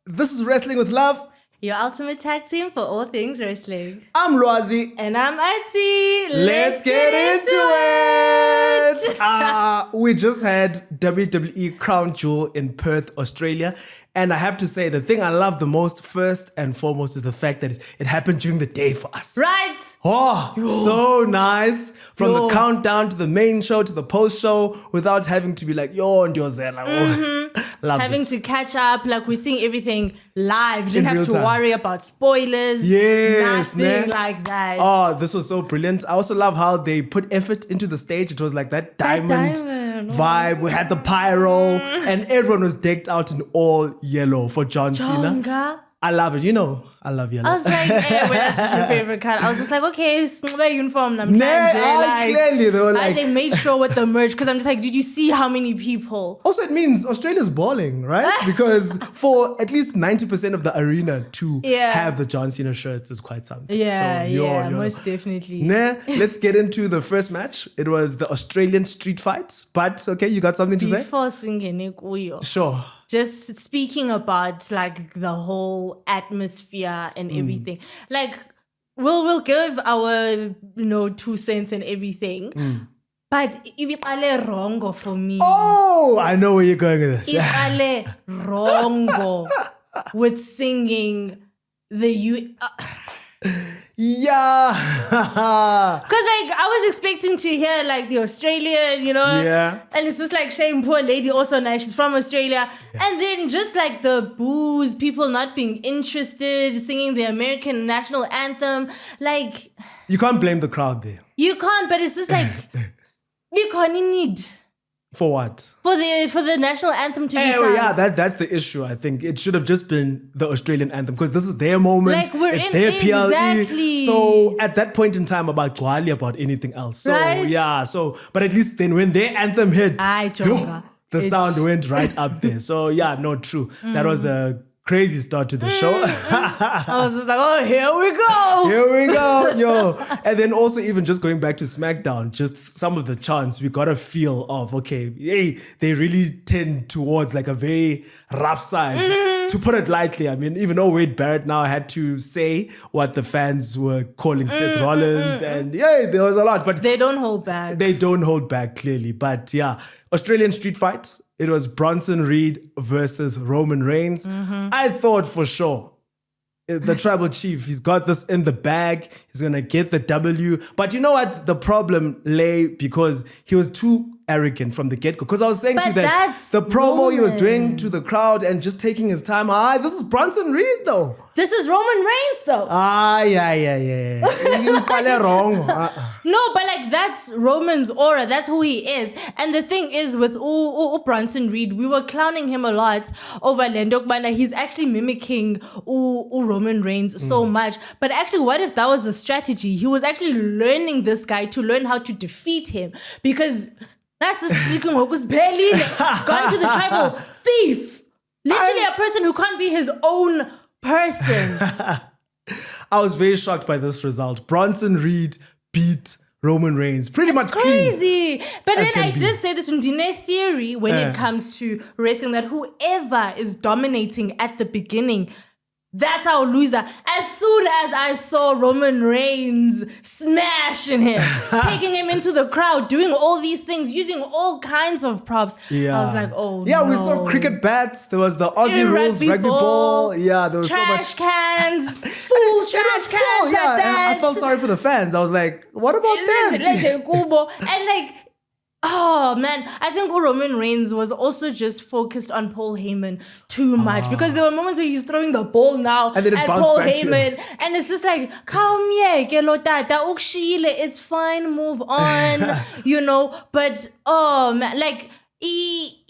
This is Wrestling with Love. Your ultimate tag team for all things wrestling. I'm Lwazi. And I'm Ati. Let's get into it! We just had WWE Crown Jewel in Perth, Australia. And I have to say, the thing I love the most, first and foremost, is the fact that it happened during the day for us. Right? Oh, so nice. From the countdown to the main show to the post show without having to be like, yo, Ndiozela. Loved Having it. to catch up, like we're seeing everything live. You didn't In have real to time. worry about spoilers. Yes, Nothing ne? like that. Oh, this was so brilliant. I also love how they put effort into the stage. It was like that diamond vibe. We had the pyro and everyone was decked out in all yellow for John Cena. Jonga. I love it. You know, I love yellow. I was like, well, that's your favorite color. I was just like, okay, it's my uniform. Nah, clearly they were like... they made sure with the merch, because I'm just like, did you see how many people? Also, it means Australia's balling, right? Because for at least 90% of the arena to have the John Cena shirts is quite something. Yeah, most definitely. Let's get into the first match. It was the Australian street fight. But, okay, you got something to say? Before singing kuyo, Sure. just speaking about like the whole atmosphere and everything. Like, we'll give our 2 cents and everything. But it's wrong for me. Oh, I know where you're going with this. It's wrong with singing the Yeah. Because like I was expecting to hear like the Australian, Yeah. and it's just like shame, poor lady, also nice, she's from Australia. And then just like the boos, people not being interested, singing the American national anthem. Like, You can't blame the crowd there. you can't, but it's just like we can't need For what? for the national anthem to be Oh, sung. yeah, that's the issue. I think it should have just been the Australian anthem because this is their moment. Like, we're it's in- their PLE. exactly. So at that point in time, about Gwali, about anything else. So Right? yeah. So but at least then when their anthem hit, Aye, Jonga. the It's- sound went right up there. So yeah, no, true. That was a crazy start to the show. I was just like, oh, here we go. Here we go, yo. And then also even just going back to SmackDown, just some of the chants, we got a feel of, okay, hey, they really tend towards like a very rough side. To put it lightly, I mean, even though Wade Barrett now had to say what the fans were calling Seth Rollins, and yeah, there was a lot, but They don't hold back. they don't hold back clearly. But yeah, Australian street fight. It was Bronson Reed versus Roman Reigns. I thought for sure the tribal chief, he's got this in the bag. He's going to get the W. But you know what? The problem lay because he was too arrogant from the get-go. Because I was saying to you But that that's the promo he was doing Roman. to the crowd and just taking his time. This is Bronson Reed though. This is Roman Reigns though. Yeah. You got it wrong. No, but like that's Roman's aura. That's who he is. And the thing is with Bronson Reed, we were clowning him a lot over Lendokbana. He's actually mimicking Roman Reigns so much. But actually, what if that was a strategy? He was actually learning this guy to learn how to defeat him. Because that's the streaking Hokus Belly. Gone to the tribal thief. Literally a person who can't be his own person. I was very shocked by this result. Bronson Reed beat Roman Reigns pretty much clean. Crazy. But As then can I be. did say this in Dine theory when it comes to wrestling, that whoever is dominating at the beginning, that's our loser. As soon as I saw Roman Reigns smashing him, taking him into the crowd, doing all these things, using all kinds of props, I was like, oh yeah, no. we saw cricket bats. There was the Aussie rules rugby ball. Yeah, there was trash so much. cans, full trash cans Yeah, at that. I felt sorry for the fans. I was like, what about them? And like, oh man, I think Roman Reigns was also just focused on Paul Heyman too much, because there were moments where he's throwing the ball now And then it at bounced Paul back to him. Heyman, and it's just like, come here, it's fine, move on, But oh man, like he.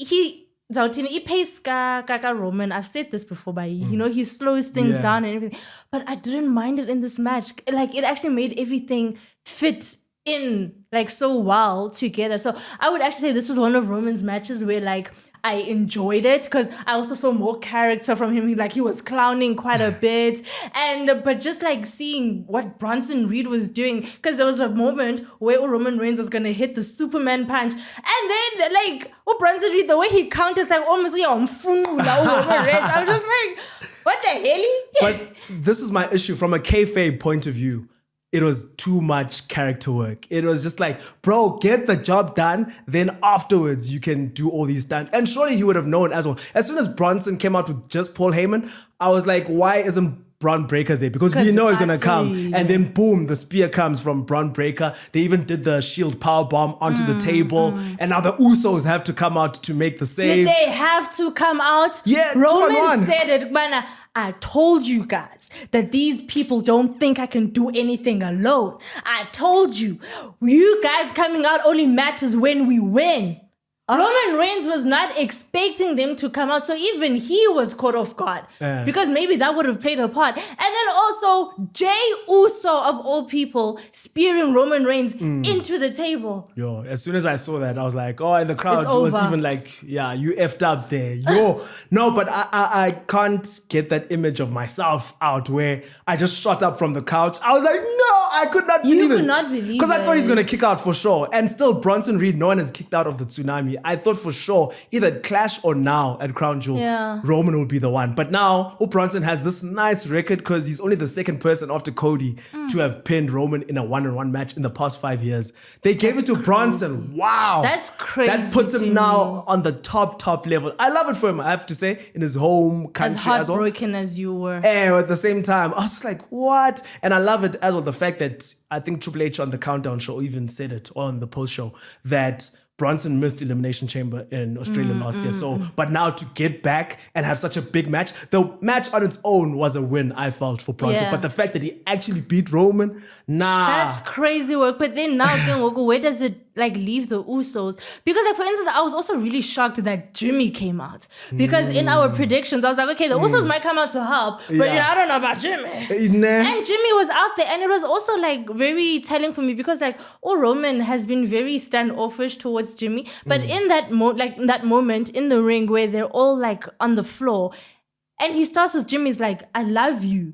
He pays Kaka Roman. I've said this before, but he slows things down and everything. But I didn't mind it in this match. Like, it actually made everything fit in like so well together. So I would actually say this is one of Roman's matches where like I enjoyed it because I also saw more character from him. He was clowning quite a bit, but just like seeing what Bronson Reed was doing, because there was a moment where Roman Reigns was gonna hit the Superman punch, and then like Bronson Reed, the way he counters like almost Roman Reigns, I'm just like, what the hell? But this is my issue from a kayfabe point of view. It was too much character work. It was just like, bro, get the job done. Then afterwards, you can do all these stunts. And surely he would have known as well. As soon as Bronson came out with just Paul Heyman, I was like, why isn't Braun Breaker there? Because we know he's going to come. And then boom, the spear comes from Braun Breaker. They even did the shield power bomb onto the table. And now the Usos have to come out to make the save. Did they have to come out? Yeah, Roman said it, man. I told you guys that these people don't think I can do anything alone. I told you, you guys coming out only matters when we win. Roman Reigns was not expecting them to come out, so even he was caught off guard because maybe that would have played a part. And then also Jey Uso, of all people, spearing Roman Reigns into the table. Yo, as soon as I saw that, I was like, oh, and the crowd was even like, yeah, you effed up there. Yo, no, but I can't get that image of myself out where I just shot up from the couch. I was like, no, I could not believe it. You could not believe it. Because I thought he's going to kick out for sure. And still, Bronson Reed, no one has kicked out of the tsunami. I thought for sure, either Clash or now at Crown Jewel, Roman will be the one. But now, Bronson has this nice record because he's only the second person after Cody to have pinned Roman in a one-on-one match in the past 5 years. They gave it to Bronson. Wow. That's crazy. That puts him now on the top level. I love it for him, I have to say, in his home country as well. As heartbroken as you were. And at the same time, I was just like, what? And I love it as well, the fact that I think Triple H on the Countdown show even said it, or on the post show, that Bronson missed Elimination Chamber in Australia last year. So, but now to get back and have such a big match, the match on its own was a win, I felt, for Bronson. Yeah. But the fact that he actually beat Roman, That's crazy work. But then now, where does it like leave the Usos? Because like for instance, I was also really shocked that Jimmy came out. Because in our predictions, I was like, okay, the Usos might come out to help, but I don't know about Jimmy. And Jimmy was out there, and it was also like very telling for me because like Roman has been very standoffish towards Jimmy, but in that moment in the ring where they're all like on the floor, and he starts with Jimmy's like, I love you.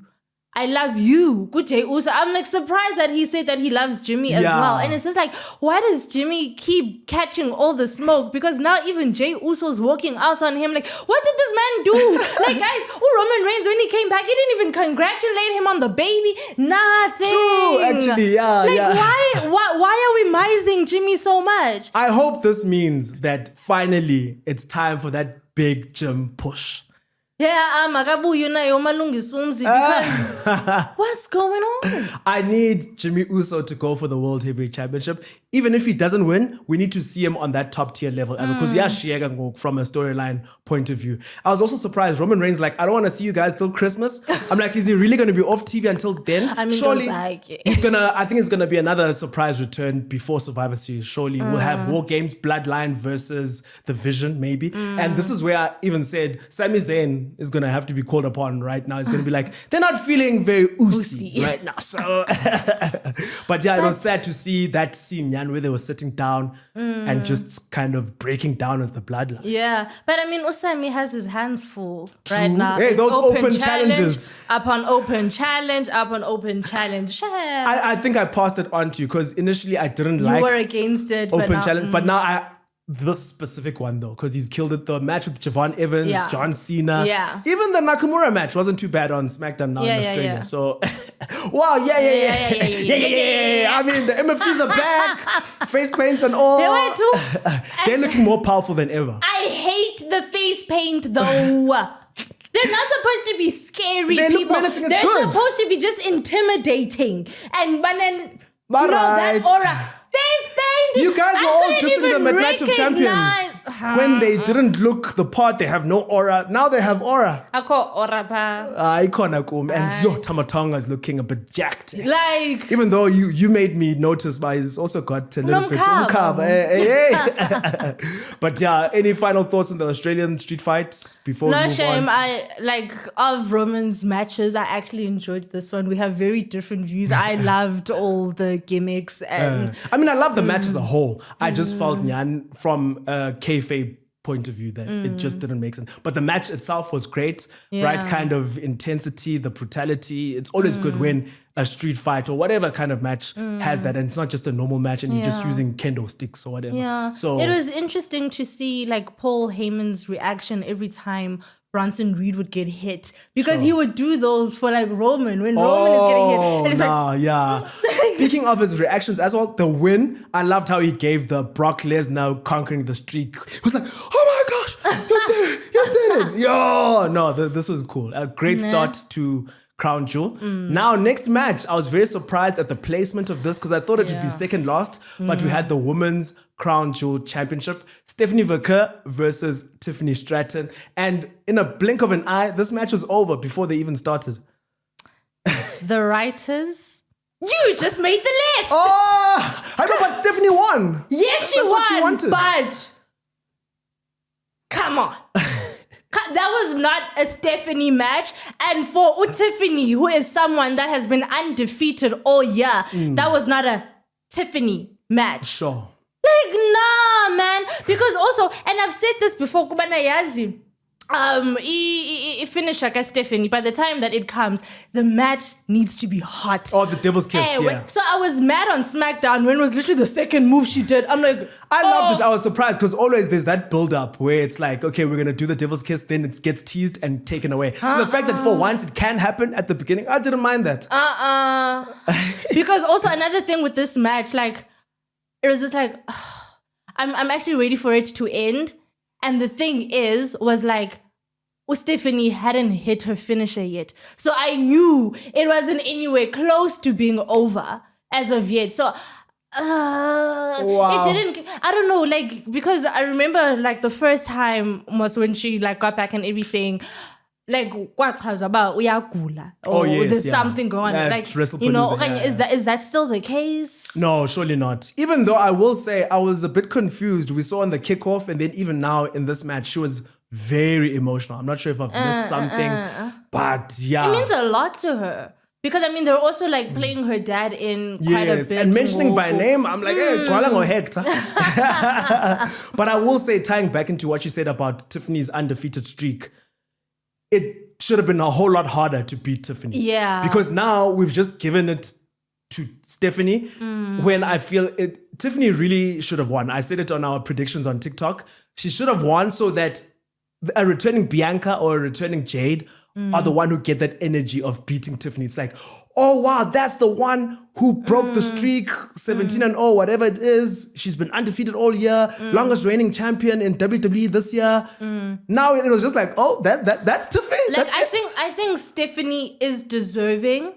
Good Jey Uso. I'm like surprised that he said that he loves Jimmy as well. And it's just like, why does Jimmy keep catching all the smoke? Because now even Jey Uso's walking out on him like, what did this man do? Like guys, Roman Reigns, when he came back, he didn't even congratulate him on the baby. Nothing. True, actually, why are we mising Jimmy so much? I hope this means that finally it's time for that big gym push. Yeah, because what's going on? I need Jimmy Uso to go for the World Heavyweight Championship. Even if he doesn't win, we need to see him on that top tier level as well. Because from a storyline point of view. I was also surprised. Roman Reigns like, I don't want to see you guys till Christmas. I'm like, is he really going to be off TV until then? I mean, surely I think it's going to be another surprise return before Survivor Series. Surely we'll have War Games, Bloodline versus The Vision, maybe. And this is where I even said Sami Zayn is going to have to be called upon right now. He's going to be like, they're not feeling very oozy right now. So, but it was sad to see that scene, where they were sitting down and just kind of breaking down as the bloodline. Yeah, but I mean, Usami has his hands full right now. Hey, those open challenges. Upon open challenge. I think I passed it on to you because initially I didn't like you were against it. Open challenge, but now this specific one though, because he's killed it. The match with Javon Evans, John Cena, even the Nakamura match wasn't too bad on SmackDown now in Australia. So, wow, yeah. I mean, the MFTs are back, face paint and all. They were too. They're looking more powerful than ever. I hate the face paint though. They're not supposed to be scary they people. Look menacing, They're good. supposed to be just intimidating. And that aura. Face paint. You guys were all dissing them at Night of Champions. when they didn't look the part, they have no aura. Now they have aura. Akho orapa. Icona kum. And yo, Tamatonga is looking a bit jacked. Like, Even though you made me notice, but he's also got a little bit Nomkhaba. Hey. But yeah, any final thoughts on the Australian street fights before we no move shame. on? I like of Roman's matches. I actually enjoyed this one. We have very different views. I loved all the gimmicks and I mean, I love the match as a whole. I just felt Nyan from a kayfabe point of view that it just didn't make sense. But the match itself was great, right? Yeah. Kind of intensity, the brutality. It's always good when a street fight or whatever kind of match has that, and it's not just a normal match and you're just Yeah. using kendo sticks or whatever. yeah. So It was interesting to see like Paul Heyman's reaction every time Bronson Reed would get hit, because he would do those for like Roman when Roman is getting hit. And it's like, yeah. Speaking of his reactions as well, the win, I loved how he gave the Brock Lesnar conquering the streak. He was like, oh my gosh, you did it, you did it. Yo, no, this was cool. A great start to Crown Jewel. Now, next match, I was very surprised at the placement of this because I thought it would be second last, but we had the Women's Crown Jewel Championship. Stephanie Vaquer versus Tiffany Stratton. And in a blink of an eye, this match was over before they even started. the writers, you just made the list. Oh, I know, but Stephanie won. Yes, she That's won, what she wanted. but come on. That was not a Stephanie match. And for Tiffany, who is someone that has been undefeated all year, that was not a Tiffany match. Sure. Like, nah, man. Because also, and I've said this before, Kubana Yazi, finish like a Stephanie. By the time that it comes, the match needs to be hot. Oh, the devil's kiss, yeah. So I was mad on SmackDown when it was literally the second move she did. I'm like, I loved it. I was surprised because always there's that build up where it's like, okay, we're going to do the devil's kiss, then it gets teased and taken away. So the fact that for once it can happen at the beginning, I didn't mind that. Because also another thing with this match, like, it was just like, I'm actually ready for it to end. And the thing was like, Stephanie hadn't hit her finisher yet. So I knew it wasn't anywhere close to being over as of yet. So it didn't, I don't know, like, because I remember like the first time was when she like got back and everything. Like, about uyagula, or yes, there's yeah. something going on. Like, you know, Wrestlepalooza, is that still the case? No, surely not. Even though I will say I was a bit confused. We saw in the kickoff and then even now in this match, she was very emotional. I'm not sure if I've missed something, but yeah. It means a lot to her. Because, I mean, they're also like playing her dad in quite a bit. And mentioning by name, I'm like, hey, Twala or Hector. But I will say, tying back into what you said about Tiffany's undefeated streak, it should have been a whole lot harder to beat Tiffany. Yeah. Because now we've just given it to Stephanie when I feel it. Tiffany really should have won. I said it on our predictions on TikTok. She should have won so that a returning Bianca or a returning Jade are the one who get that energy of beating Tiffany. It's like, oh wow, that's the one who broke the streak, 17-0, whatever it is. She's been undefeated all year, longest reigning champion in WWE this year. Now it was just like, oh, that's Tiffany. Like, That's I think Stephanie is deserving,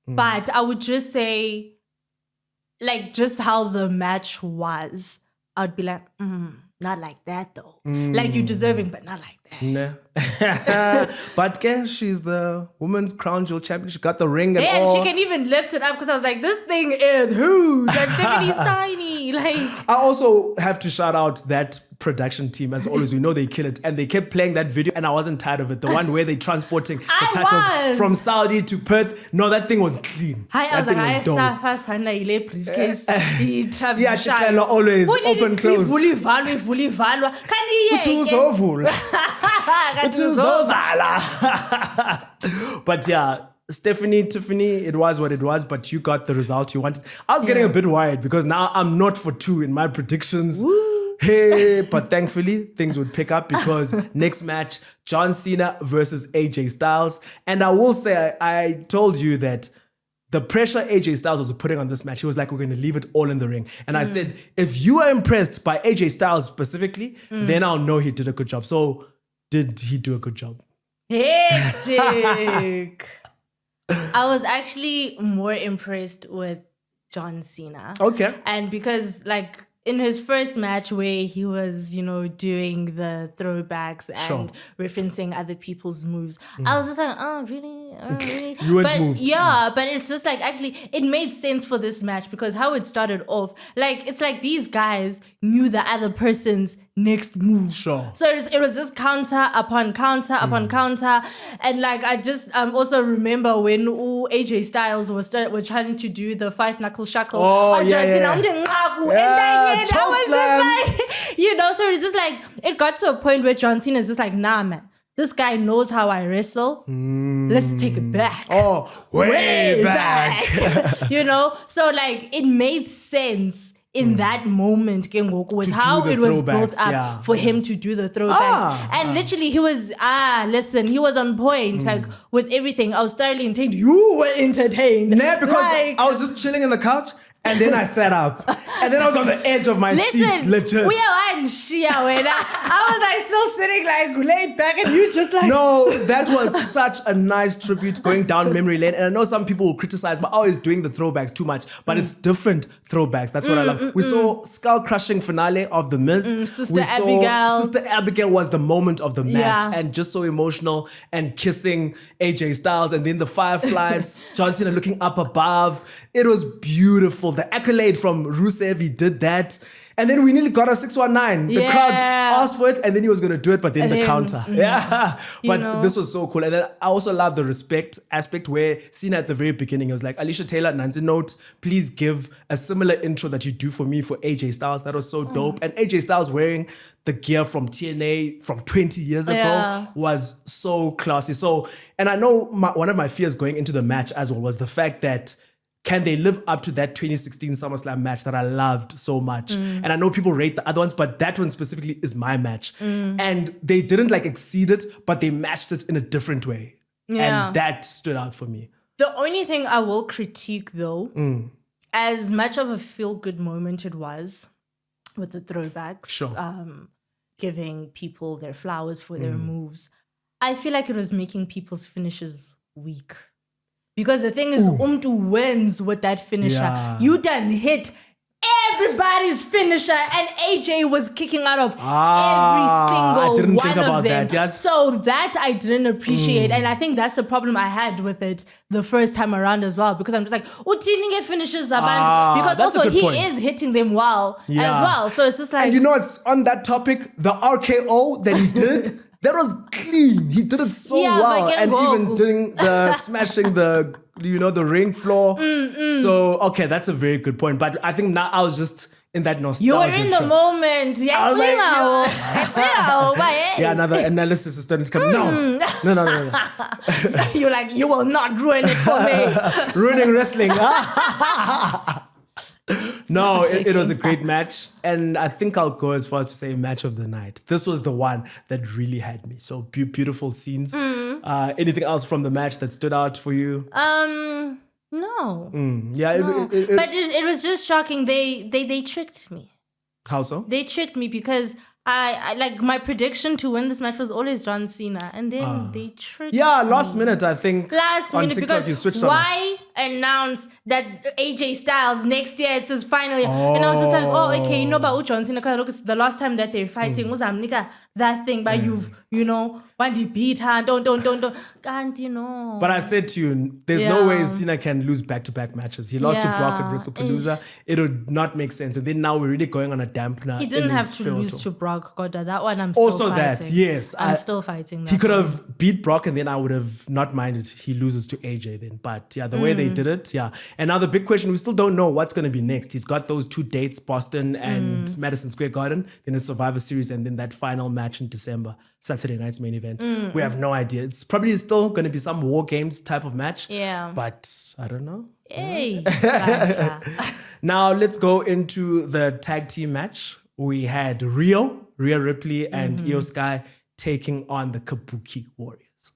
but I would just say, like, just how the match was, I would be like, not like that though. Like, you're deserving, but not like that. Nah. But she's the women's crown jewel champion. She got the ring and Yeah, and all. she can even lift it up because I was like, this thing is huge. And Stephanie's tiny. Like, I also have to shout out that production team as always. We know they kill it, and they kept playing that video, and I wasn't tired of it. The one where they transporting the titles from Saudi to Perth. No, that thing was clean. I was that like, thing was dope. I briefcase. Yeah, she can always open close. But yeah, Tiffany, it was what it was, but you got the result you wanted. I was getting a bit worried because now I'm not for 2 in my predictions. Hey, but thankfully things would pick up because next match, John Cena versus AJ Styles. And I will say, I told you that the pressure AJ Styles was putting on this match, he was like, we're going to leave it all in the ring. And I said, if you are impressed by AJ Styles specifically, then I'll know he did a good job. So did he do a good job? Hectic. I was actually more impressed with John Cena. Okay. And because, like, in his first match where he was, doing the throwbacks and referencing other people's moves, I was just like, oh, really? Oh, really? You weren't moved. Yeah, but it's just like, actually, it made sense for this match because how it started off, like, it's like these guys knew the other person's next move. Sure. So it was just counter upon counter upon counter. And like, I just also remember when AJ Styles were trying to do the 5-knuckle shackle. Oh, yeah. I was just like, so it's just like, it got to a point where John Cena is just like, nah, man, this guy knows how I wrestle. Let's take it back. Oh, way back. So like, it made sense in that moment with how it was built up for him to do the throwbacks. And literally he was, he was on point, like with everything. I was thoroughly entertained. You were entertained. Yeah, because I was just chilling in the couch and then I sat up. And then I was on the edge of my seat, legit. We are on Shia when I was like still sitting like laid back and you just like... No, that was such a nice tribute going down memory lane. And I know some people will criticize, but always doing the throwbacks too much. But it's different throwbacks. That's what I love. We saw skull-crushing finale of The Miz. Sister Abigail was the moment of the match. And just so emotional and kissing AJ Styles. And then the Fireflies, John Cena looking up above. It was beautiful. The accolade from Rusev, he did that. And then we nearly got a 619. The crowd asked for it and then he was going to do it, but then the counter. Yeah. But this was so cool. And then I also love the respect aspect where Cena at the very beginning, he was like, Alicia Taylor, Nancy Note, please give a similar intro that you do for me for AJ Styles. That was so dope. And AJ Styles wearing the gear from TNA from 20 years ago was so classy. So, and I know one of my fears going into the match as well was the fact that can they live up to that 2016 SummerSlam match that I loved so much? And I know people rate the other ones, but that one specifically is my match. And they didn't like exceed it, but they matched it in a different way. And that stood out for me. The only thing I will critique though, as much of a feel-good moment it was with the throwbacks, giving people their flowers for their moves, I feel like it was making people's finishes weak. Because the thing is, Umtu wins with that finisher. Yeah. You done hit everybody's finisher, and AJ was kicking out of every single one of them. So that I didn't appreciate, and I think that's the problem I had with it the first time around as well. Because I'm just like, Utininge finishes because also he is hitting them well as well. So it's just like, and it's on that topic, the RKO that he did. That was clean. He did it so well. And even doing the smashing the ring floor. So, okay, that's a very good point. But I think now I was just in that nostalgia. You were in the moment. Another analysis is starting to come. No. You're like, you will not ruin it for me. Ruining wrestling. No, it was a great match. And I think I'll go as far as to say match of the night. This was the one that really had me. So beautiful scenes. Anything else from the match that stood out for you? No. Yeah. No. But it was just shocking. They tricked me. How so? They tricked me because I like my prediction to win this match was always John Cena, and then they tricked me. Last minute, I think. Last minute, TikTok, because you switched why announce that AJ Styles next year it says finally, and I was just like, okay, about John Cena, because look, it's the last time that they're fighting was that thing, but you've when he beat her, don't, can't But I said to you, there's no way Cena can lose back-to-back matches. He lost to Brock at WrestlePalooza. It would not make sense. And then now we're really going on a dampener. He didn't have to lose to Brock. God, that one I'm still also fighting. That, yes. I'm still fighting that. He could have beat Brock and then I would have not minded he loses to AJ then. But the way they did it, And now the big question, we still don't know what's going to be next. He's got those 2 dates, Boston and Madison Square Garden, then a Survivor Series, and then that final match in December, Saturday night's main event. We have no idea. It's probably still going to be some War Games type of match. Yeah. But I don't know. Hey. Now let's go into the tag team match. We had Rhiyo Ripley and Io Sky taking on the Kabuki Warriors.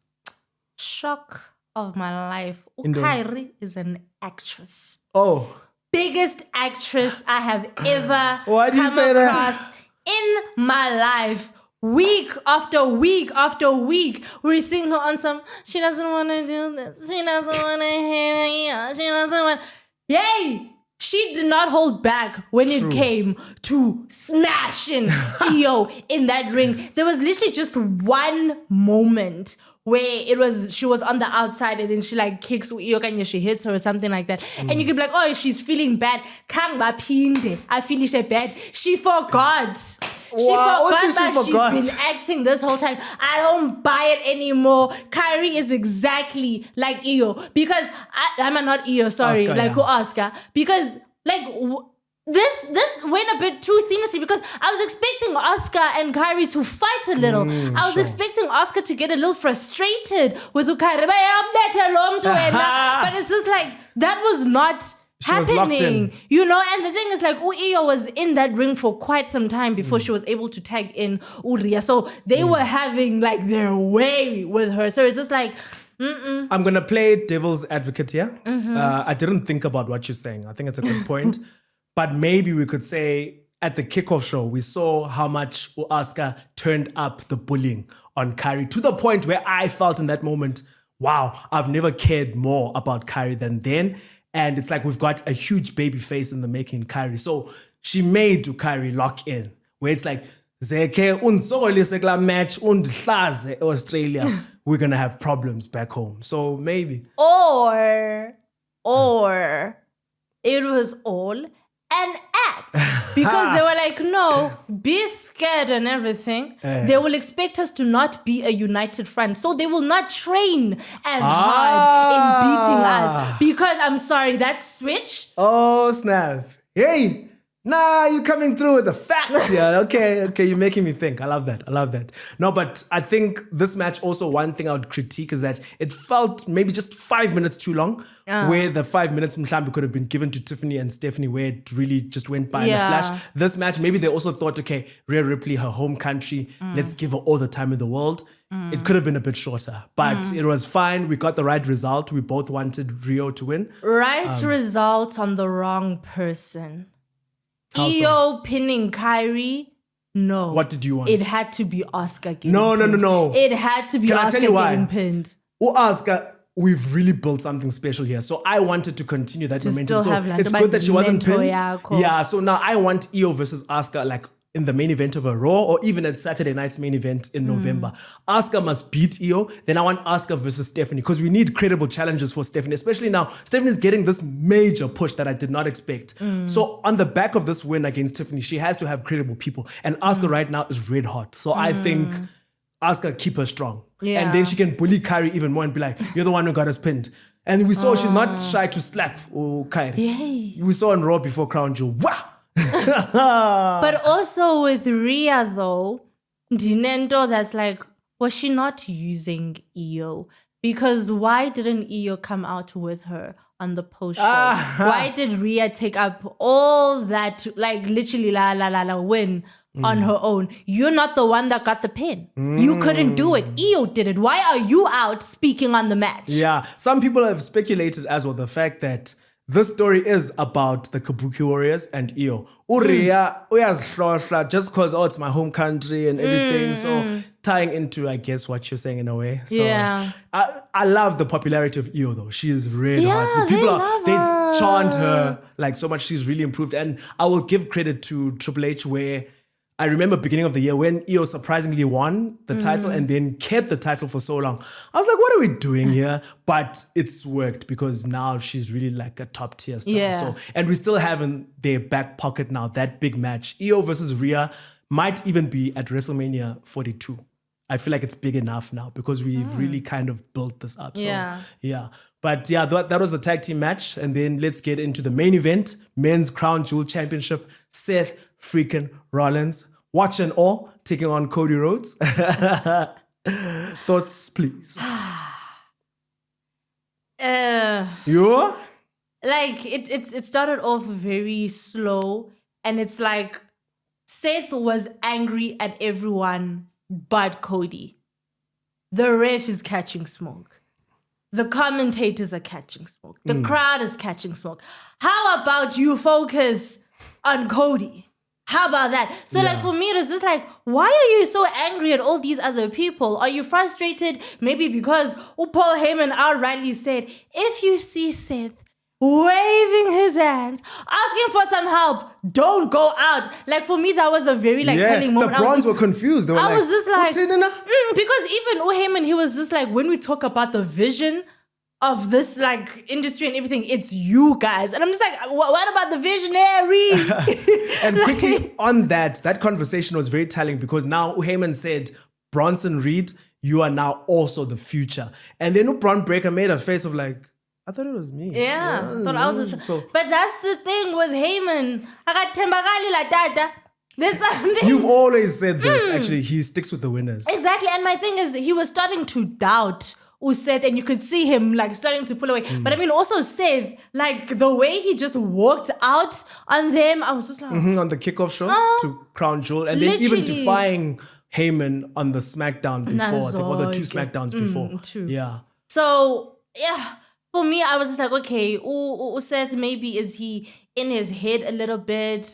Shock of my life. Kairi is an actress. Oh. Biggest actress I have ever come across in my life. Week after week after week, we're seeing her on some, she doesn't want to do this. She doesn't want to hear it. She doesn't want. Yay! she did not hold back when it came to smashing Rhiyo in that ring. There was literally just one moment where she was on the outside and then she like kicks Rhiyo and she hits her or something like that. And you could be like, oh, she's feeling bad. Kang baphinde, I feel she bad. She forgot. She forgot she's been acting this whole time. I don't buy it anymore. Kyrie is exactly like Rhiyo. Because, I'm not Rhiyo, sorry. Oscar. Because, this went a bit too seamlessly because I was expecting Oscar and Kyrie to fight a little. I was expecting Oscar to get a little frustrated with Kyrie. But it's just like, that was not happening, and the thing is like Rhiyo was in that ring for quite some time before she was able to tag in Rhea, so they were having like their way with her, so it's just like I'm gonna play devil's advocate here. I didn't think about what you're saying. I think it's a good point, but maybe we could say at the kickoff show we saw how much Oscar turned up the bullying on Kyrie to the point where I felt in that moment, wow, I've never cared more about Kyrie than then. And it's like we've got a huge baby face in the making, Kyrie. So she made Kyrie lock in, where it's like, Zeke unsogolisegla match undhlaze Australia. We're gonna have problems back home. So maybe. Or it was all an act. Because they were like, no, be scared and everything. They will expect us to not be a united front. So they will not train as hard in beating us. Because I'm sorry, that switch. Oh, snap. Hey, nah, you're coming through with the facts. Yeah, okay, you're making me think. I love that. No, but I think this match also, one thing I would critique is that it felt maybe just 5 minutes too long, where the 5 minutes Mhlambe could have been given to Tiffany and Stephanie, where it really just went by in a flash. This match, maybe they also thought, okay, Rhea Ripley, her home country, let's give her all the time in the world. It could have been a bit shorter, but it was fine. We got the right result. We both wanted Rhiyo to win. Right result on the wrong person. Rhiyo pinning Kyrie, no. What did you want? It had to be Oscar getting pinned. No. It had to be Oscar getting pinned. Oscar, we've really built something special here. So I wanted to continue that momentum. So it's good that she wasn't pinned. Yeah, so now I want Rhiyo versus Oscar like in the main event of a Raw or even at Saturday night's main event in November. Oscar must beat Rhiyo. Then I want Oscar versus Stephanie because we need credible challenges for Stephanie, especially now. Stephanie's getting this major push that I did not expect. So on the back of this win against Tiffany, she has to have credible people. And Oscar right now is red hot. So I think Oscar keep her strong. Yeah. And then she can bully Kyrie even more and be like, you're the one who got us pinned. And we saw she's not shy to slap Kyrie. Yay. We saw on Raw before Crown Jewel. Wow! But also with Rhea though, Dinento, that's like, was she not using Rhiyo? Because why didn't Rhiyo come out with her on the post show? Why did Rhea take up all that, like literally win on her own? You're not the one that got the pin. You couldn't do it. Rhiyo did it. Why are you out speaking on the match? Yeah, some people have speculated as well the fact that this story is about the Kabuki Warriors and Rhiyo. Rhea uyazihlohla just because, it's my home country and everything. So tying into, I guess, what you're saying in a way. So yeah. I love the popularity of Rhiyo though. She is red hot. The people they chant her like so much. She's really improved. And I will give credit to Triple H where I remember beginning of the year when Rhiyo surprisingly won the title and then kept the title for so long. I was like, what are we doing here? But it's worked because now she's really like a top tier star. Yeah. So, and we still have in their back pocket now that big match. Rhiyo versus Rhea might even be at WrestleMania 42. I feel like it's big enough now because we've really kind of built this up. So, yeah. But yeah, that was the tag team match. And then let's get into the main event, Men's Crown Jewel Championship, Seth freaking Rollins. Watch and all, taking on Cody Rhodes. Thoughts, please. You? Like, it started off very slow. And it's like, Seth was angry at everyone but Cody. The ref is catching smoke. The commentators are catching smoke. The crowd is catching smoke. How about you focus on Cody? How about that? So like for me, it's just like, why are you so angry at all these other people? Are you frustrated? Maybe because Paul Heyman outrightly said, if you see Seth waving his hands, asking for some help. Don't go out. Like for me, that was a very telling moment. The Bronze were confused. They were I was just like, "Uthini because even Heyman, he was just like, when we talk about the vision of this industry and everything, it's you guys. And I'm just like, what about the visionary? And quickly on that conversation was very telling because now Heyman said, Bronson Reed, you are now also the future. And then Braun Breaker made a face of like, I thought it was me. Yeah, I thought I was. So, but that's the thing with Heyman. There's something. You've always said this. Actually, he sticks with the winners. Exactly. And my thing is, he was starting to doubt Seth, and you could see him starting to pull away. But I mean, also Seth, the way he just walked out on them, I was just like, on the kickoff show to Crown Jewel, and then even defying Heyman on the SmackDown before, I think, or the 2 SmackDowns before. True. Yeah. So yeah, for me, I was just like, okay, Seth, maybe is he in his head a little bit,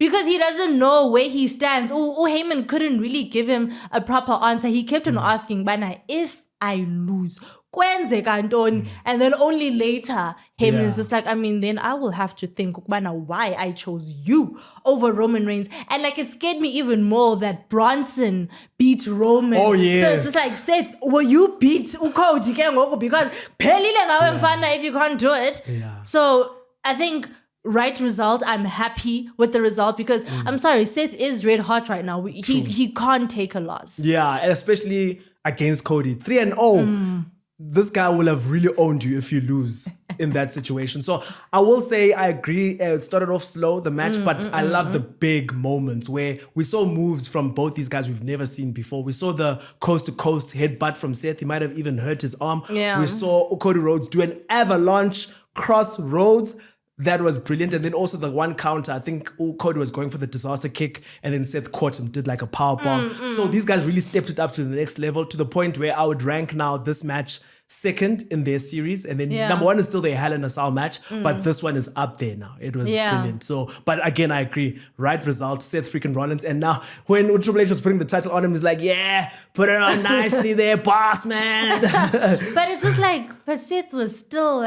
because he doesn't know where he stands. Heyman couldn't really give him a proper answer. He kept on asking, Bana, if I lose, kwenzeka ntoni? And then only later, Heyman is just like, I mean, then I will have to think, Bana, why I chose you over Roman Reigns. And it scared me even more that Bronson beat Roman. Oh, yes. So it's just like, Seth, will you beat Cody? Because pelile ngawe mfana if you can't do it. Yeah. So I think right result. I'm happy with the result because I'm sorry, Seth is red hot right now. He can't take a loss. Yeah, and especially against Cody. 3-0. This guy will have really owned you if you lose in that situation. So I will say I agree. It started off slow, the match, but I love the big moments where we saw moves from both these guys we've never seen before. We saw the coast-to-coast headbutt from Seth. He might have even hurt his arm. Yeah. We saw Cody Rhodes do an avalanche cross Rhodes. That was brilliant. And then also the one counter, I think Cody was going for the disaster kick and then Seth caught him, did a power bomb. So these guys really stepped it up to the next level, to the point where I would rank now this match second in their series. And then number one is still the Hell in a Cell match, but this one is up there now. It was brilliant. So, but again, I agree. Right result, Seth freaking Rollins. And now when Triple H was putting the title on him, he's like, yeah, put it on nicely there, boss man. But it's just but Seth was still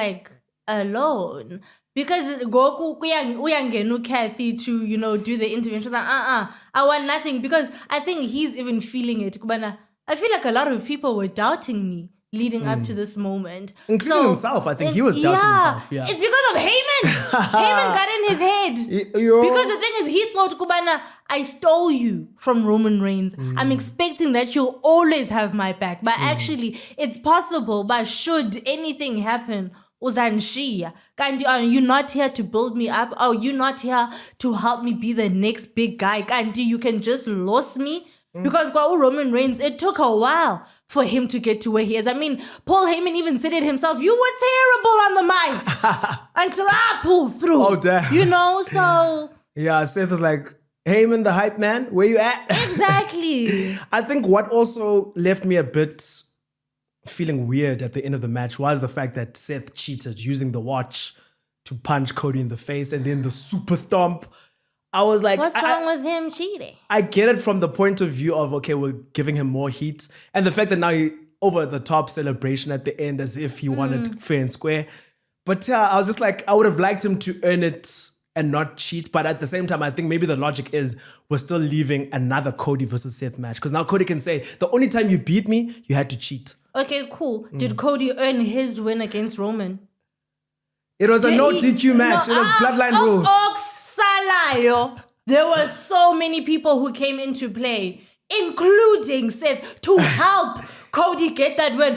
alone. Because Goku uyangenu Kathy to, do the intervention. I want nothing. Because I think he's even feeling it. I feel like a lot of people were doubting me leading up to this moment. Including himself. I think he was doubting himself. Yeah. It's because of Heyman. Heyman got in his head. Because the thing is, he thought, Kubana, I stole you from Roman Reigns. I'm expecting that you'll always have my back. But actually, it's possible. But should anything happen, Uzanshiya, you're not here to build me up. Oh, you're not here to help me be the next big guy. Kandi, you can just lose me. Because Roman Reigns, it took a while for him to get to where he is. I mean, Paul Heyman even said it himself. You were terrible on the mic until I pulled through. Oh, damn. So... Yeah, Seth is like, Heyman, the hype man, where you at? Exactly. I think what also left me a bit feeling weird at the end of the match was the fact that Seth cheated using the watch to punch Cody in the face and then the super stomp. I was like, what's wrong with him cheating? I get it from the point of view of, okay, we're giving him more heat. And the fact that now he over the top celebration at the end as if he wanted fair and square. But yeah, I was just like, I would have liked him to earn it and not cheat. But at the same time, I think maybe the logic is we're still leaving another Cody versus Seth match. Because now Cody can say, the only time you beat me, you had to cheat. Okay, cool. Did Cody earn his win against Roman? It was a no DQ match. It was bloodline rules. There were so many people who came into play, including Seth, to help Cody get that win.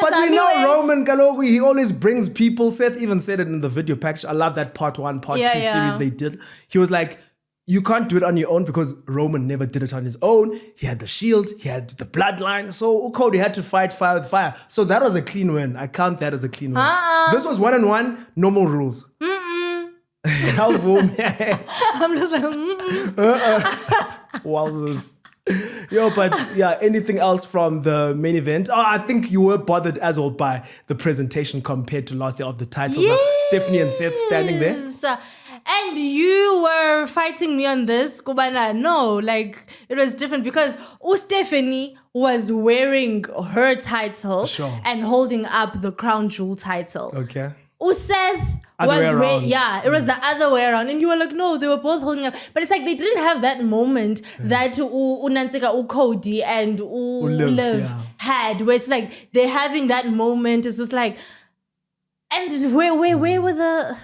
But we know Roman Kalogu, he always brings people. Seth even said it in the video package. I love that part 1, part 2 series they did. He was like, you can't do it on your own because Roman never did it on his own. He had the shield, he had the bloodline. So Cody had to fight fire with fire. So that was a clean win. I count that as a clean win. This was 1-on-1, normal rules. I'm just like, Wowzers. Yo, but yeah, anything else from the main event? Oh, I think you were bothered as well by the presentation compared to last year of the title. Yes. Stephanie and Seth standing there. And you were fighting me on this, Kubana. No, like it was different because Stephanie was wearing her title Sure. and holding up the crown jewel title. Okay. Seth Other way was around. it was the other way around, and you were like, no, they were both holding up, but it's like they didn't have that moment that Nansika, Cody, and Liv had, where it's like they're having that moment. It's just like, and where were the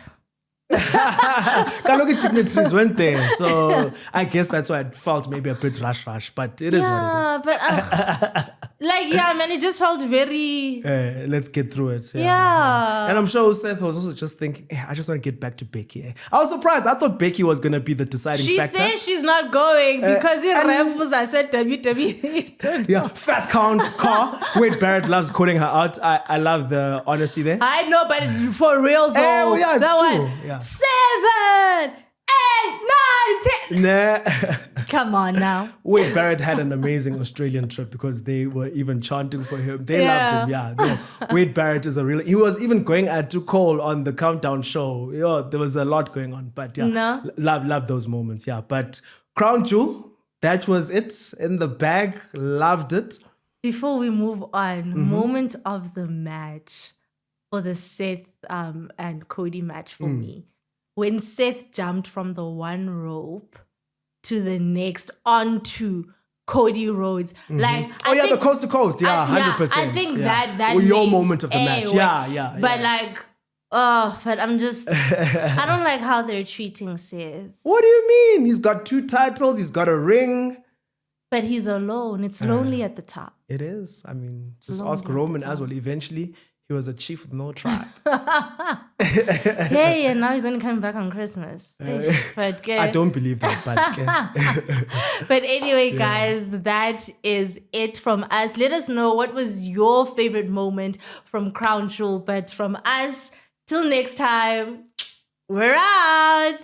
Kabuki dignitaries went there, so I guess that's why it felt maybe a bit rush, but it is what it is. But man, it just felt very. Let's get through it. Yeah. And I'm sure Seth was also just thinking, I just want to get back to Becky. I was surprised. I thought Becky was going to be the deciding factor. She says she's not going because the ref I said WWE. Yeah, fast count car. Wade Barrett loves calling her out. I love the honesty there. I know, but for real though. Well, yeah, it's that true. one. Yeah. 7, 8, 9, 10. Nah. Come on now. Wade Barrett had an amazing Australian trip because they were even chanting for him. They loved him. Yeah. No, Wade Barrett is a real. He was even going to Cole on the countdown show. There was a lot going on, but yeah, love those moments. Yeah, but Crown Jewel, that was it in the bag. Loved it. Before we move on, moment of the match for the Seth and Cody match for me. When Seth jumped from the one rope to the next onto Cody Rhodes. Like, the coast to coast. Yeah, 100%. I think that your made moment of the match. Yeah. But but I'm just, I don't like how they're treating Seth. What do you mean? He's got 2 titles. He's got a ring. But he's alone. It's lonely at the top. It is. I mean, just ask Roman as well. Eventually, he was a chief with no tribe. Yeah, now he's only coming back on Christmas. But I don't believe that, but but anyway, guys, that is it from us. Let us know what was your favorite moment from Crown Jewel. But from us, till next time, we're out.